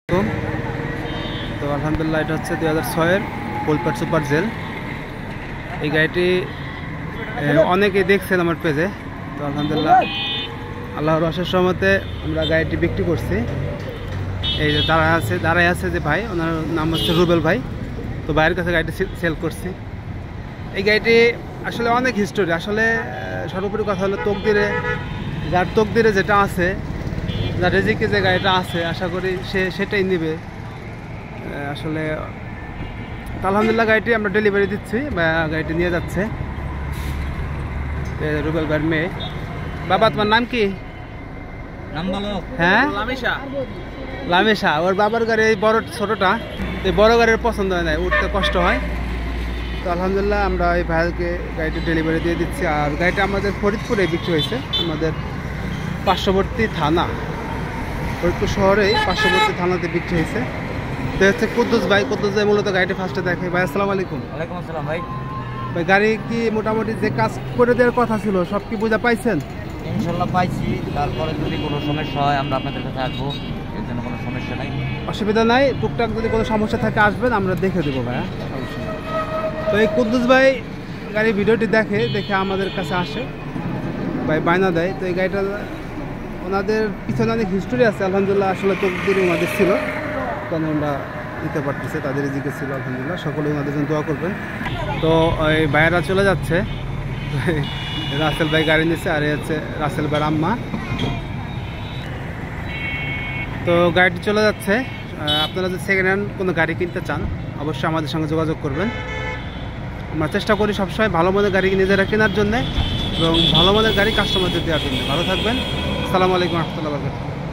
তো আলহামদুলিল্লাহ এটা হচ্ছে 2006-এর কোলপাট সুপার জেল। এই গাড়িটি অনেকেই দেখছেন আমার পেজে। তো আলহামদুলিল্লাহ আল্লাহর অশেষ রহমতে আমরা গাড়িটি বিক্রি করছি। এই যে দাঁড়ায় আছে যে ভাই, ওনার নাম হচ্ছে রুবেল ভাই। তো ভাইয়ের কাছে গাড়িটি সেল করছি। এই গাড়িটি আসলে অনেক হিস্টোরি। আসলে সর্বোপরি কথা হলো যার তকদিরে যেটা আছে, যার রেজিকে যে গাড়িটা আছে, আশা করি সেটাই নেবে। আসলে আলহামদুলিল্লাহ গাড়িটি আমরা ডেলিভারি দিচ্ছি, গাড়িটি নিয়ে যাচ্ছে রুবেল ভাইয়ের মেয়ে। বাবা তোমার নাম কি? হ্যাঁ, লামেশা। ওর বাবার গাড়ি এই বড় ছোটটা, এই বড় গাড়ির পছন্দ হয় না, উঠতে কষ্ট হয়। তো আলহামদুলিল্লাহ আমরা এই ভাইকে গাড়িটি ডেলিভারি দিয়ে দিচ্ছি। আর গাড়িটা আমাদের ফরিদপুরে বিক্রি হয়েছে, আমাদের পার্শ্ববর্তী থানা, ফরিদপুর শহরেই পার্শ্ববর্তী থানাতে বিক্রি হয়েছে। তো হচ্ছে কুদ্দুস ভাই মূলত গাড়িটি ফার্স্টে দেখে। ভাই আসসালামু আলাইকুম। ওয়ালাইকুম আসসালাম ভাই। ভাই গাড়ি কি মোটামুটি যে কাজ করে দেওয়ার কথা ছিল সব কি বোঝা পাইছেন? ইনশাল্লাহ পাইছি। তারপরে যদি কোনো সমস্যা হয় আমরা আপনাদের কাছে আসবো, এর জন্য কোনো সমস্যা নাই, অসুবিধা নাই। টুকটাক যদি কোনো সমস্যা থাকে আসবেন, আমরা দেখে দেবো ভাইয়া, সমস্যা নেই। তো এই কুদ্দুস ভাই গাড়ির ভিডিওটি দেখে আমাদের কাছে আসে, ভাই বায়না দেয়। তো এই গাড়িটা ওনাদের পিছনে অনেক হিস্টোরি আছে আলহামদুলিল্লাহ। আসলে তকদির ওনাদের ছিল, কারণ আমরা দিতে পারতেছে, তাদের দিকে ছিল আলহামদুলিল্লাহ। সকলে ওনাদের জন্য দোয়া করবেন। তো এই ভাইয়েরা চলে যাচ্ছে, রাসেল ভাই গাড়ি নিচ্ছে, আর হচ্ছে রাসেল ভাইয়ের আম্মা। তো গাড়িটি চলে যাচ্ছে। আপনারা যদি সেকেন্ড হ্যান্ড কোনো গাড়ি কিনতে চান অবশ্যই আমাদের সঙ্গে যোগাযোগ করবেন। আমরা চেষ্টা করি সবসময় ভালো মানের গাড়ি নিজেরা কেনার জন্য এবং ভালো মানের গাড়ি কাস্টমারদের দেওয়ার জন্য। ভালো থাকবেন। আসসালামু আলাইকুম রহমতুল্লাহ।